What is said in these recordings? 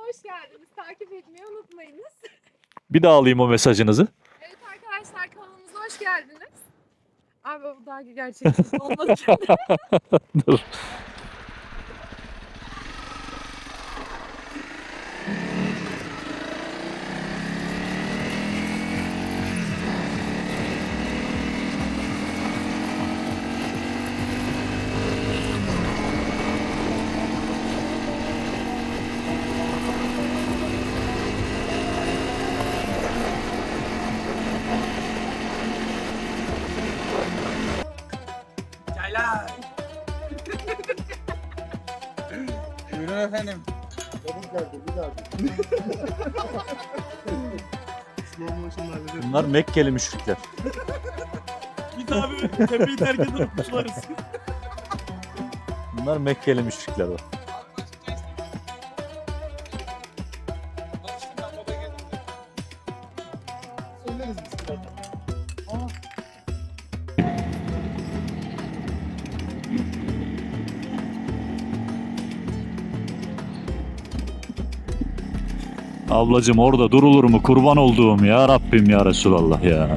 hoş geldiniz. Takip etmeyi unutmayınız. Bir daha alayım o mesajınızı. Evet arkadaşlar, kanalımıza hoş geldiniz. Abi bu daha gerçekçi olmadı. Dur. Çaylar. Buyurun efendim. Bunlar Mekkeli müşrikler. Git abi tepeyi terk edip uçlarız. Bunlar Mekkeli müşrikler o. Ablacım orada durulur mu? Kurban olduğum ya Rabbim ya Resulallah ya.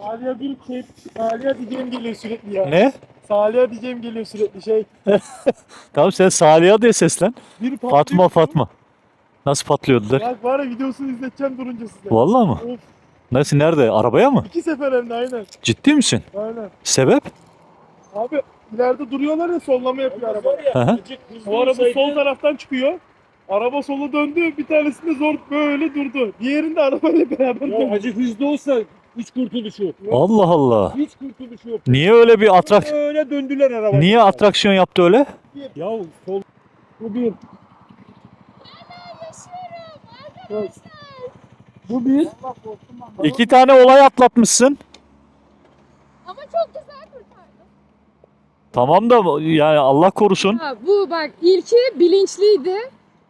Salih'e bir şey, Salih'e diyeceğim geliyor sürekli ya. Ne? Salih'e diyeceğim geliyor sürekli şey. Tamam sen Saliha diye seslen. Bir patlıyor. Fatma Fatma. Nasıl patlıyordular? Bak var ya videosunu izleteceğim durunca size. Vallahi mı? Of, Nasıl nerede? Arabaya mı? 2 sefer hem de aynen. Ciddi misin? Aynen. Sebep? Abi ileride duruyorlar ya sollama yapıyor araba. Hı hı. O araba sol taraftan çıkıyor. Araba sola döndü, bir tanesinde zor böyle durdu. Diğerinde arabayla beraber döndü. Acı hızlı olsa hiç kurtuluşu yok. Allah Allah. Hiç kurtuluşu yok. Niye öyle bir Öyle döndüler arabayı. Niye atraksiyon yaptı öyle? Ya sol Bu bir. Evet. Bu bir. İki tane olay atlatmışsın. Ama çok güzel kurtardım. Tamam da yani Allah korusun. Ha, bu bak ilki bilinçliydi.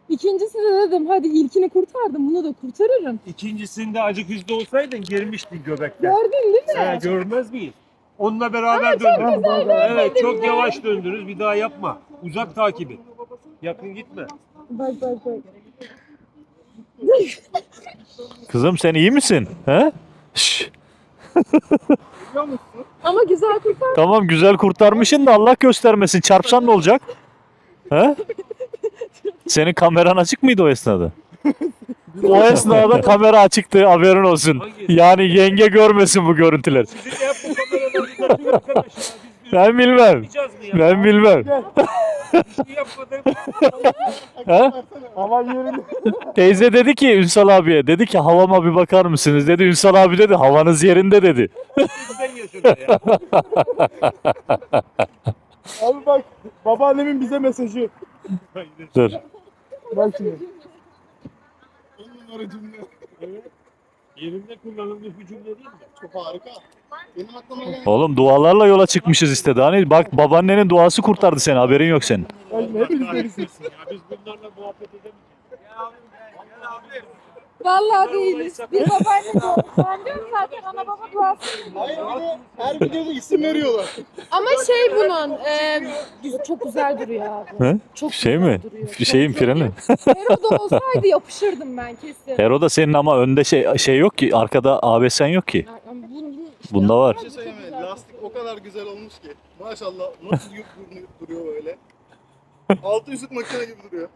İkincisi de dedim hadi ilkini kurtardım, bunu da kurtarırım. ikincisinde acık hızlı olsaydın girmiştin göbekten. Gördün değil mi? He, görmez miyiz? Onunla beraber döndünüz. Evet çok yavaş döndünüz. Bir daha yapma. Uzak takip et. Yakın gitme. Bak bak bak. Kızım sen iyi misin? He? Şş, Ama güzel kurtardım. tamam güzel kurtarmışsın da Allah göstermesin. Çarpsan ne olacak? He? Senin kameran açık mıydı o esnada? O esnada kamera açıktı, haberin olsun. Yani yenge görmesin bu görüntüleri. Sizin de hep bu kameralarınızda bir arkadaş ya. Biz Ben bilmem. yapacağız mı ya? Ben bilmem. Bir şey yapmadık. He? Ama yerinde. Teyze dedi ki Ünsal abiye, dedi ki havama bir bakar mısınız dedi. Ünsal abi dedi havanız yerinde dedi. Bizden yaşadı ya. Abi bak babaannemin bize mesajı. Dur. Bak şimdi. Yerinde kullanılmış bir cümle değil mi? Çok harika. Benim aklıma gelen Oğlum dualarla yola çıkmışız işte. Daha ne? Bak babaannenin duası kurtardı seni, haberin yok senin. Bak hepimiz deriz. Ya biz bunlarla muhabbet edemeyiz. Vallahi değiliz. Bir babaanne doğru. Ben diyorum zaten ana baba duası. Hayır bir de her videoda isim veriyorlar. Ama şey bunun çok güzel duruyor abi. He? Çok Şey güzel mi? duruyor. Şeyin Çok freni. Hero'da olsaydı yapışırdım ben kesin. Hero'da senin ama önde şey yok ki. Arkada ABS'n yok ki. Bunda var. Bir şey söyleyeyim mi? Lastik o kadar güzel olmuş ki. Maşallah nasıl duruyor böyle. Altı yüzük makine gibi duruyor.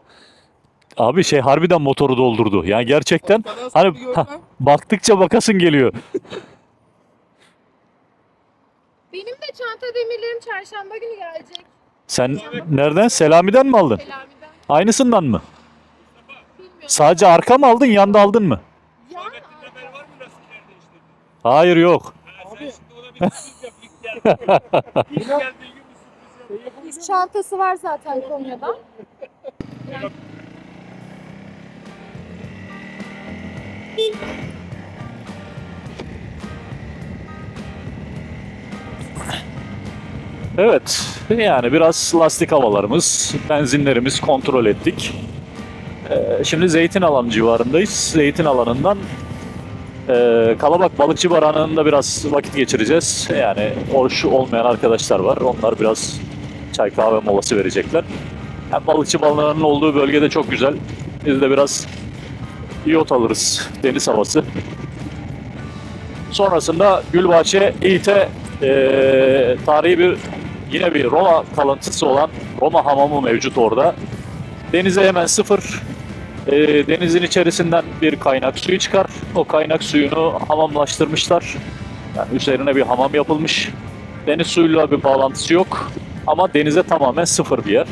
Abi şey harbiden motoru doldurdu. Yani gerçekten Arkadan hani bir görsem, baktıkça bakasın geliyor. Benim de çanta demirlerim çarşamba günü gelecek. Sen nereden? Selami'den mi aldın? Selami'den. Aynısından mı? Bilmiyorum. Sadece arka mı aldın, yanda aldın mı? Ya, Haber var mı lastiklerde işte? Hayır yok. Sen şimdi ona bir sürpriz yap ilk geldiği gün. İlk geldiği gün bir sürpriz yap. biz çantası var zaten Konya'da. Evet, yani biraz lastik havalarımız, benzinlerimiz kontrol ettik. Şimdi Zeytin Alanı civarındayız. Zeytin Alanı'ndan Kalabak Balıkçı Barınağı'nda biraz vakit geçireceğiz. Yani oruç olmayan arkadaşlar var. Onlar biraz çay kahve molası verecekler. Yani Balıkçı Barınağı'nın olduğu bölgede çok güzel. Biz de biraz iyot alırız, deniz havası. Sonrasında Gülbahçe İİT'e tarihi yine bir Roma kalıntısı olan Roma hamamı mevcut orada. Denize hemen sıfır. Denizin içerisinden bir kaynak suyu çıkar. O kaynak suyunu hamamlaştırmışlar. Yani üzerine bir hamam yapılmış. Deniz suyuyla bir bağlantısı yok. Ama denize tamamen sıfır bir yer.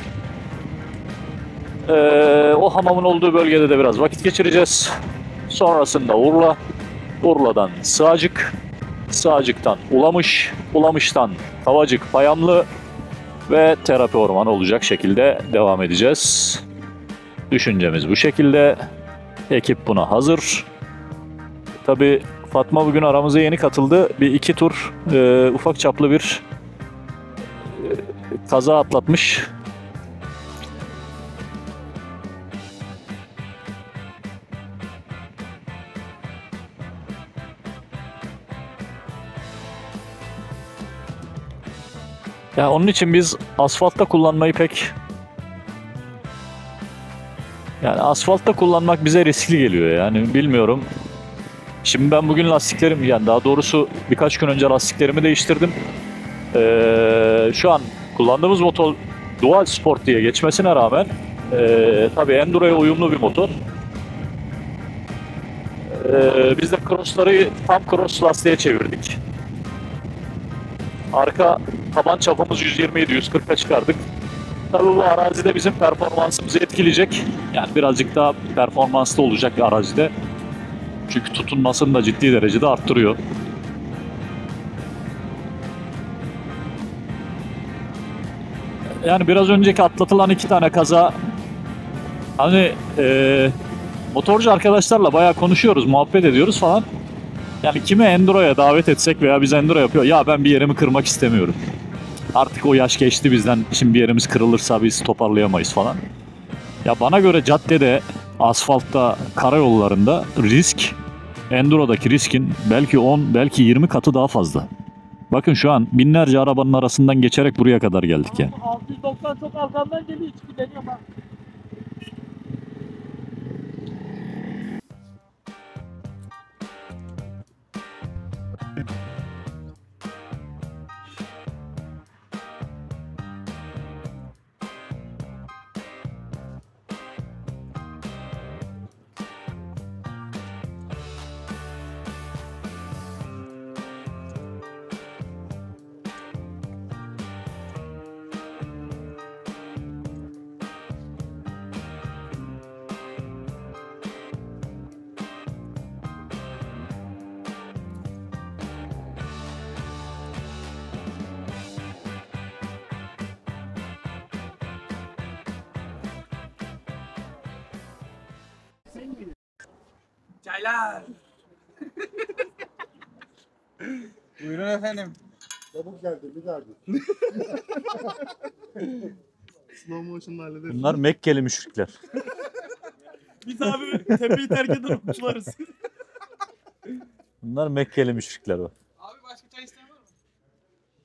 O hamamın olduğu bölgede de biraz vakit geçireceğiz. Sonrasında Urla. Urla'dan Sığacık. Sığacık'tan Ulamış. Ulamış'tan Kavacık, Payamlı ve Terapi Ormanı olacak şekilde devam edeceğiz. Düşüncemiz bu şekilde. Ekip buna hazır. Tabii Fatma bugün aramıza yeni katıldı. Bir iki tur ufak çaplı bir kaza atlatmış. Ya onun için biz asfaltta kullanmayı yani asfaltta kullanmak bize riskli geliyor yani bilmiyorum. Şimdi ben bugün yani daha doğrusu birkaç gün önce lastiklerimi değiştirdim. Şu an kullandığımız motor Dual Sport diye geçmesine rağmen tabii Enduro'ya uyumlu bir motor. Biz de crossları tam cross lastiğe çevirdik. Arka taban çapımız 127 140'a çıkardık. Tabii bu arazide bizim performansımızı etkileyecek. Yani birazcık daha performanslı olacak bir arazide. Çünkü tutunmasını da ciddi derecede arttırıyor. Yani biraz önceki atlatılan 2 tane kaza hani motorcu arkadaşlarla bayağı konuşuyoruz, muhabbet ediyoruz falan. Yani kime Enduro'ya davet etsek veya biz Enduro yapıyor. Ya ben bir yerimi kırmak istemiyorum. Artık o yaş geçti bizden. Şimdi bir yerimiz kırılırsa biz toparlayamayız falan. Ya bana göre caddede, asfaltta, karayollarında risk, Enduro'daki riskin belki 10, belki 20 katı daha fazla. Bakın şu an binlerce arabanın arasından geçerek buraya kadar geldik yani. 690 çok arkamdan geliyor. Hiç deniyor bak. Çaylar. Buyurun efendim. Çabuk geldi bir daha git. Slow motion'la hallederiz. Bunlar Mekkeli müşrikler. Biz abi tepeyi terk eden okçularız. Bunlar Mekkeli müşrikler bak. Abi başka çay isteyen var mı?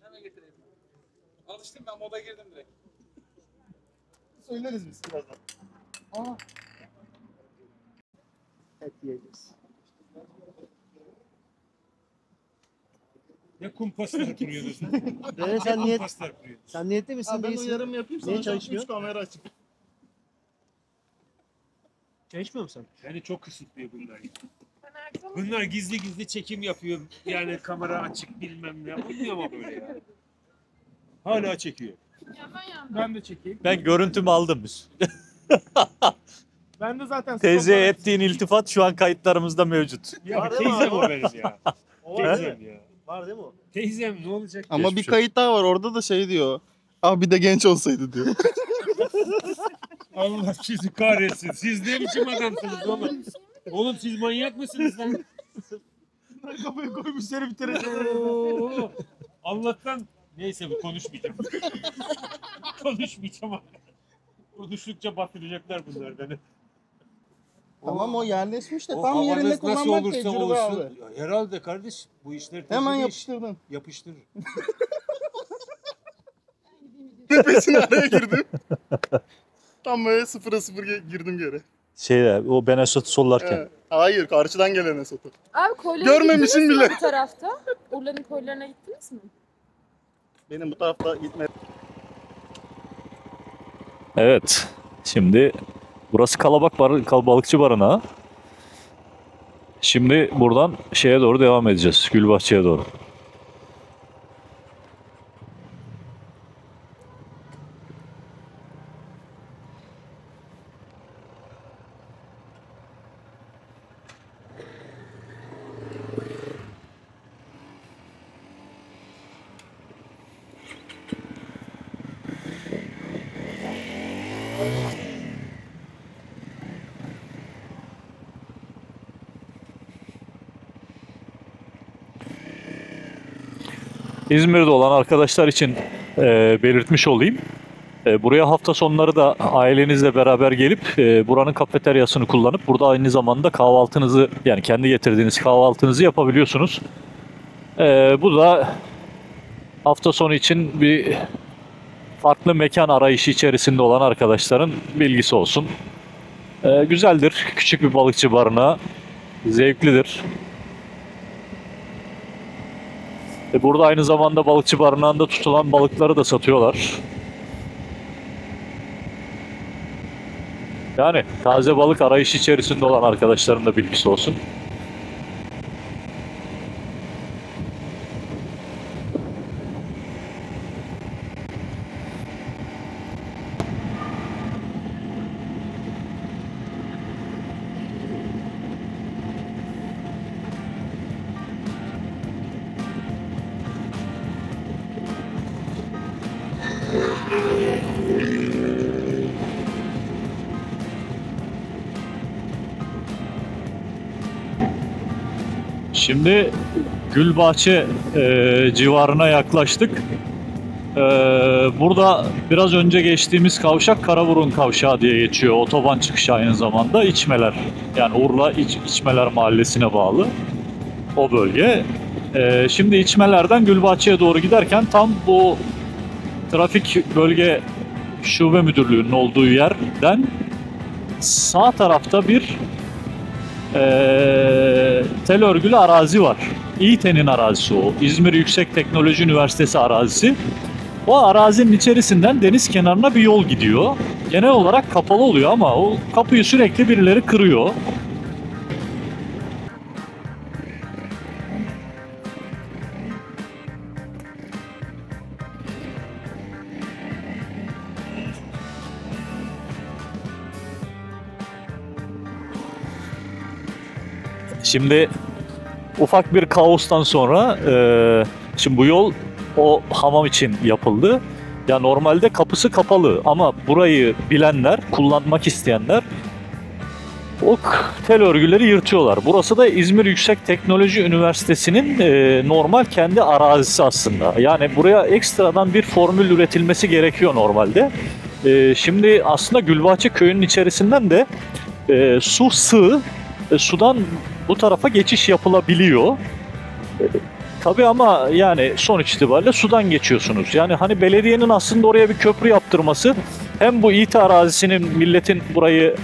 Hemen getireyim. Alıştım ben moda girdim direkt. Söyleriz biz birazdan. Aa. Et yiyeceğiz. Ne kumpaslar kuruyorsunuz? Dede Ne sen kumpaslar kuruyorsunuz? sen niyetli misin Ha, ben değilsin? uyarım yapayım Niye sana. çalışmıyor? 3 kamera açık. Çay içmiyor musun? Beni çok kısıtlıyor bunlar. Ben akşam Bunlar gizli gizli çekim yapıyor. Yani kamera açık bilmem ne. Olmuyor mu böyle ya? Hala çekiyor. yandan yandan. Ben de çekeyim. Ben görüntümü aldım. Ben de zaten Teyzeye ettiğin iltifat şu an kayıtlarımızda mevcut. Ya Var değil mi teyzem abi? o benim ya. O var değil mi? Teyzem ya. Var değil mi o? Teyzem ne olacak? Ama Geçmiş bir kayıt daha var. Orada da şey diyor. Abi de genç olsaydı diyor. Allah sizi kahretsin. Siz ne biçim adamsınız oğlum? Oğlum siz manyak mısınız lan? Kafaya koymuş seni bitirecek. Oo. Allah'tan neyse bu konuşmayacağım. Konuşmayacağım abi. Konuştukça batıracaklar bunlar beni. Tamam o yerleşmiş de O tam yerinde havanız nasıl kullanmak olursa tecrübe olsun. abi. Herhalde kardeş bu işler Hemen tecrübe iş. yapıştırdın. Yapıştır. Tepesine araya girdim. Tam böyle 0'a 0 girdim geri. O Ben Esat'ı sollarken. Evet. Hayır karşıdan gelene sotu. Abi koylara Görmemişsin gittiniz mi bile. bu tarafta? Urla'nın koylarına gittiniz mi? Benim bu tarafta gitme. Evet. Şimdi burası balıkçı barınağı. Şimdi buradan şeye doğru devam edeceğiz. Gülbahçe'ye doğru. İzmir'de olan arkadaşlar için belirtmiş olayım. Buraya hafta sonları da ailenizle beraber gelip buranın kafeteryasını kullanıp burada aynı zamanda kahvaltınızı, yani kendi getirdiğiniz kahvaltınızı yapabiliyorsunuz. Bu da hafta sonu için bir farklı mekan arayışı içerisinde olan arkadaşların bilgisi olsun. Güzeldir. Küçük bir balıkçı barınağı. Zevklidir. Burada aynı zamanda balıkçı barınağında tutulan balıkları da satıyorlar. Yani taze balık arayışı içerisinde olan arkadaşların da bilgisi olsun. Şimdi Gülbahçe civarına yaklaştık. Burada biraz önce geçtiğimiz kavşak Karaburun Kavşağı diye geçiyor. Otoban çıkışı aynı zamanda. İçmeler, yani Urla İçmeler Mahallesi'ne bağlı o bölge. Şimdi İçmeler'den Gülbahçe'ye doğru giderken tam bu trafik bölge şube müdürlüğünün olduğu yerden sağ tarafta bir tel örgülü arazi var. İİTE'nin arazisi o. İzmir Yüksek Teknoloji Üniversitesi arazisi. O arazinin içerisinden deniz kenarına bir yol gidiyor. Genel olarak kapalı oluyor ama o kapıyı sürekli birileri kırıyor. Şimdi ufak bir kaostan sonra şimdi bu yol o hamam için yapıldı. Ya normalde kapısı kapalı ama burayı bilenler, kullanmak isteyenler o tel örgüleri yırtıyorlar. Burası da İzmir Yüksek Teknoloji Üniversitesi'nin normal kendi arazisi aslında. Yani buraya ekstradan bir formül üretilmesi gerekiyor normalde. Şimdi aslında Gülbahçe köyünün içerisinden de su sığ. Sudan bu tarafa geçiş yapılabiliyor. Tabii ama yani sonuç itibariyle sudan geçiyorsunuz. Yani hani belediyenin aslında oraya bir köprü yaptırması hem bu İT arazisinin milletin burayı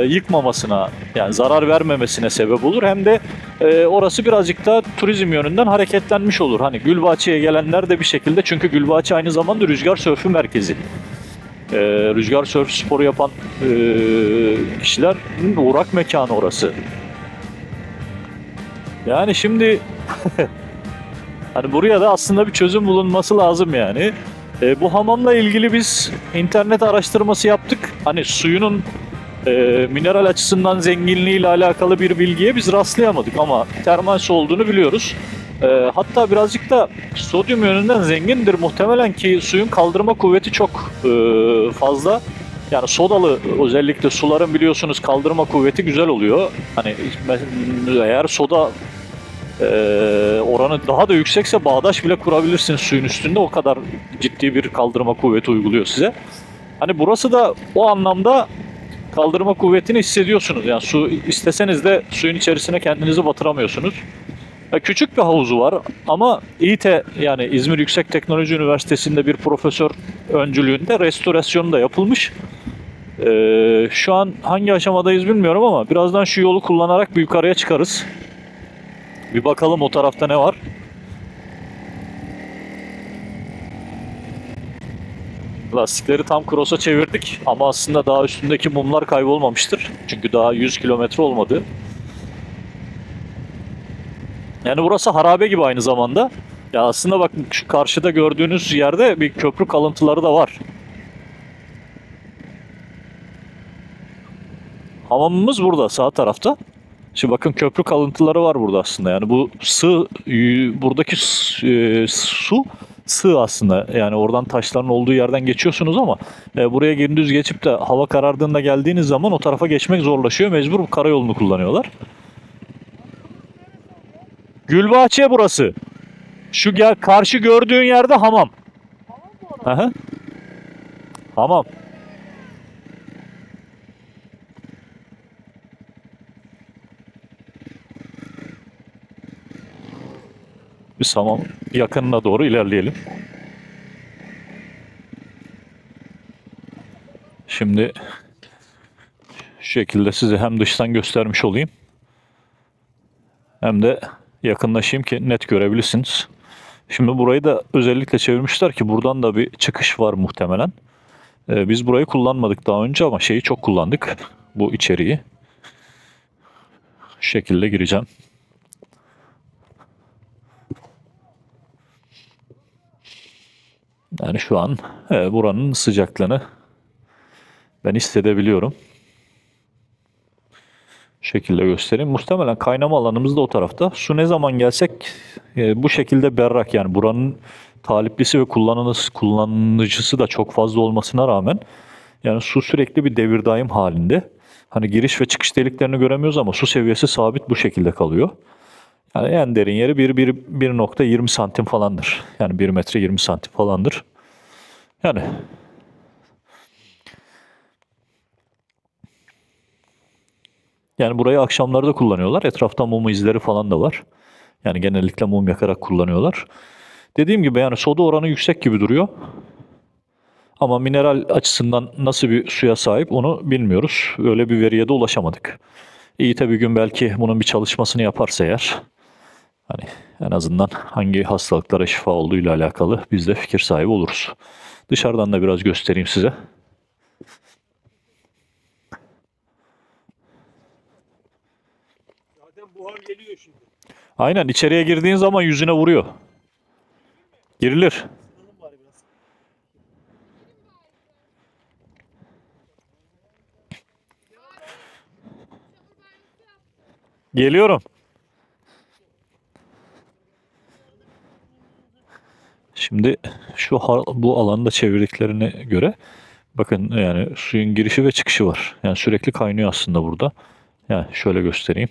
yıkmamasına, yani zarar vermemesine sebep olur, hem de orası birazcık da turizm yönünden hareketlenmiş olur. Hani Gülbahçe'ye gelenler de bir şekilde, çünkü Gülbahçe aynı zamanda rüzgar sörfü merkezi. Rüzgar sörf sporu yapan kişilerin uğrak mekanı orası. Yani şimdi hani buraya da aslında bir çözüm bulunması lazım yani. Bu hamamla ilgili biz internet araştırması yaptık. Hani suyunun mineral açısından zenginliğiyle alakalı bir bilgiye biz rastlayamadık ama termal su olduğunu biliyoruz. Hatta birazcık da sodyum yönünden zengindir muhtemelen ki suyun kaldırma kuvveti çok fazla. Yani sodalı özellikle suların biliyorsunuz kaldırma kuvveti güzel oluyor. Hani eğer soda oranı daha da yüksekse bağdaş bile kurabilirsiniz suyun üstünde. O kadar ciddi bir kaldırma kuvveti uyguluyor size. Hani burası da o anlamda kaldırma kuvvetini hissediyorsunuz. Yani su isteseniz de suyun içerisine kendinizi batıramıyorsunuz. Küçük bir havuzu var ama İİT, yani İzmir Yüksek Teknoloji Üniversitesi'nde bir profesör öncülüğünde restorasyonu da yapılmış. Şu an hangi aşamadayız bilmiyorum ama birazdan şu yolu kullanarak bir yukarıya çıkarız. Bir bakalım o tarafta ne var. Lastikleri tam cross'a çevirdik ama aslında daha üstündeki mumlar kaybolmamıştır. Çünkü daha 100 kilometre olmadı. Yani burası harabe gibi aynı zamanda. Ya aslında bakın şu karşıda gördüğünüz yerde bir köprü kalıntıları da var. Hamamımız burada sağ tarafta. Şimdi bakın köprü kalıntıları var burada aslında. Yani bu buradaki su sığ aslında. Yani oradan taşların olduğu yerden geçiyorsunuz ama buraya gündüz geçip de hava karardığında geldiğiniz zaman o tarafa geçmek zorlaşıyor. Mecbur karayolunu kullanıyorlar. Gülbahçe burası. Şu karşı gördüğün yerde hamam. Aha. Hamam. Biz hamam yakınına doğru ilerleyelim. Şimdi şu şekilde size hem dıştan göstermiş olayım, hem de yakınlaşayım ki net görebilirsiniz. Şimdi burayı da özellikle çevirmişler ki buradan da bir çıkış var muhtemelen. Biz burayı kullanmadık daha önce ama şeyi çok kullandık. Bu içeriği. Şu şekilde gireceğim. Yani şu an buranın sıcaklığını ben hissedebiliyorum. Şekilde göstereyim. Muhtemelen kaynama alanımız da o tarafta. Su ne zaman gelsek bu şekilde berrak, yani buranın taliplisi ve kullanıcısı da çok fazla olmasına rağmen yani su sürekli bir devir daim halinde. Hani giriş ve çıkış deliklerini göremiyoruz ama su seviyesi sabit bu şekilde kalıyor. Yani en derin yeri 1.20 santim falandır. Yani 1 metre 20 santim falandır. Yani burayı akşamları da kullanıyorlar. Etrafta mum izleri falan da var. Yani genellikle mum yakarak kullanıyorlar. Dediğim gibi yani soda oranı yüksek gibi duruyor. Ama mineral açısından nasıl bir suya sahip onu bilmiyoruz. Öyle bir veriye de ulaşamadık. İyi tabii, bir gün belki bunun bir çalışmasını yaparsa eğer, hani en azından hangi hastalıklara şifa olduğuyla alakalı biz de fikir sahibi oluruz. Dışarıdan da biraz göstereyim size. Zaten buhar geliyor şimdi. Aynen, içeriye girdiğin zaman yüzüne vuruyor. Girilir. Geliyorum. Şimdi bu alanda çevirdiklerine göre bakın, yani suyun girişi ve çıkışı var. Yani sürekli kaynıyor aslında burada. Yani şöyle göstereyim.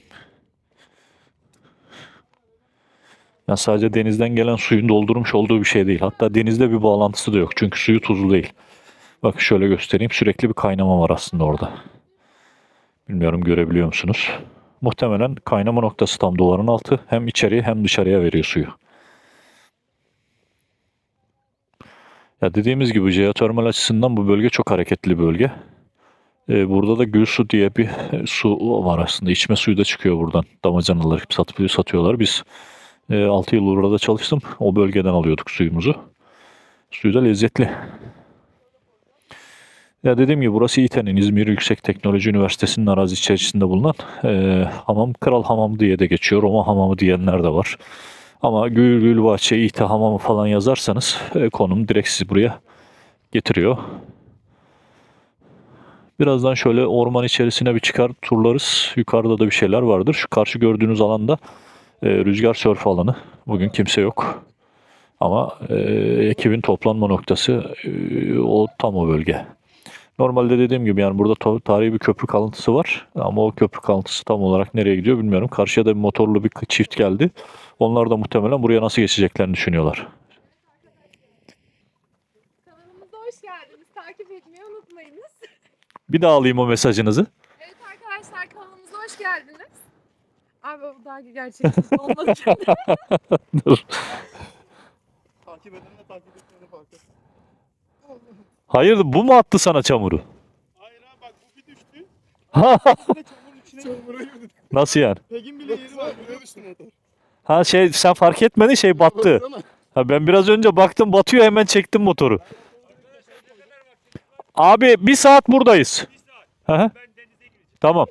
Yani sadece denizden gelen suyun doldurmuş olduğu bir şey değil. Hatta denizde bir bağlantısı da yok. Çünkü suyu tuzlu değil. Bak şöyle göstereyim. Sürekli bir kaynama var aslında orada. Bilmiyorum görebiliyor musunuz? Muhtemelen kaynama noktası tam duvarın altı. Hem içeriye hem dışarıya veriyor suyu. Ya dediğimiz gibi jeotermal açısından bu bölge çok hareketli bir bölge. Burada da gül su diye bir su var aslında. İçme suyu da çıkıyor buradan. Damacanalar satıyorlar. Biz 6 yıl orada çalıştım. O bölgeden alıyorduk suyumuzu. Suyu da lezzetli. Ya dediğim gibi burası İTE'nin İzmir Yüksek Teknoloji Üniversitesi'nin arazi içerisinde bulunan hamam, Kral Hamamı diye de geçiyor. Roma Hamamı diyenler de var. Ama Gülbahçe, İTE Hamamı falan yazarsanız konum direkt sizi buraya getiriyor. Birazdan şöyle orman içerisine bir çıkar turlarız. Yukarıda da bir şeyler vardır. Şu karşı gördüğünüz alanda rüzgar sörf alanı. Bugün kimse yok. Ama ekibin toplanma noktası o tam o bölge. Normalde dediğim gibi yani burada tarihi bir köprü kalıntısı var. Ama o köprü kalıntısı tam olarak nereye gidiyor bilmiyorum. Karşıya da bir motorlu bir çift geldi. Onlar da muhtemelen buraya nasıl geçeceklerini düşünüyorlar. Kanalımıza hoş geldiniz. Takip etmeyi unutmayınız. Bir daha alayım o mesajınızı. Evet arkadaşlar kanalımıza hoş geldiniz. Abi o daha gerçekçi olmadı. Dur. Takip edenle takip etmeyeni fark et. Hayır bu mu attı sana çamuru? Hayır abi bak bu bir düştü. Çamurun içine çamura girdi. Nasıl yani? Pegin bile yeri var. Buraya düştü motor. Ha sen fark etmedin şey battı. Baksana. Ha ben biraz önce baktım batıyor hemen çektim motoru. Abi bir saat buradayız. Hı hı. Tamam.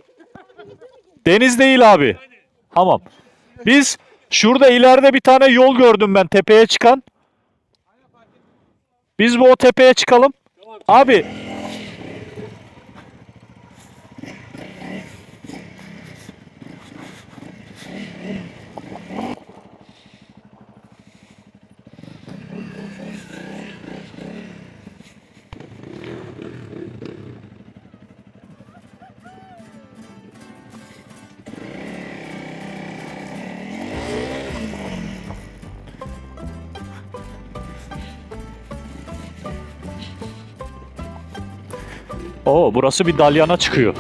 Deniz değil abi. Tamam. Biz şurada ileride bir tane yol gördüm ben tepeye çıkan. Biz bu o tepeye çıkalım. Abi. Oo burası bir dalyana çıkıyor.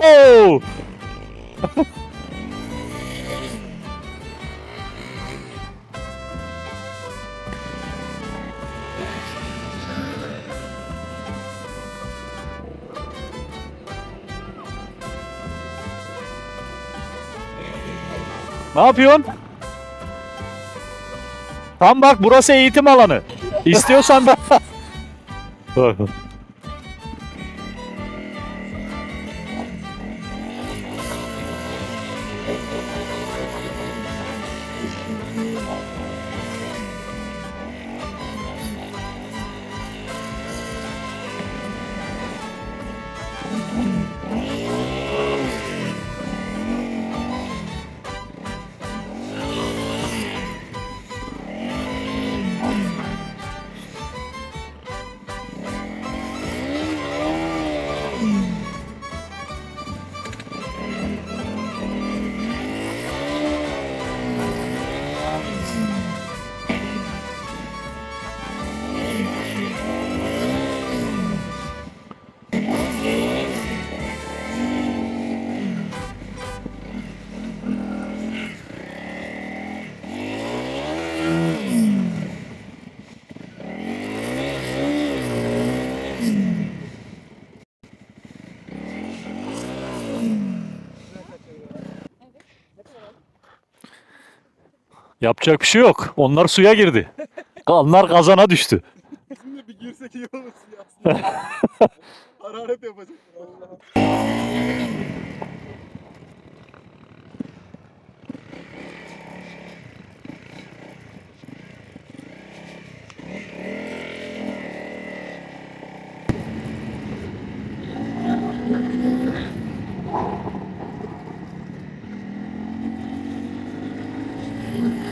Oo! Ne yapıyorsun? Tam bak burası eğitim alanı. İstiyorsan ben... Bak. Yapacak bir şey yok. Onlar suya girdi. Onlar kazana düştü. Bizim de bir girsek iyi olur suya aslında. Hararet yapacak. Allah. Aynen.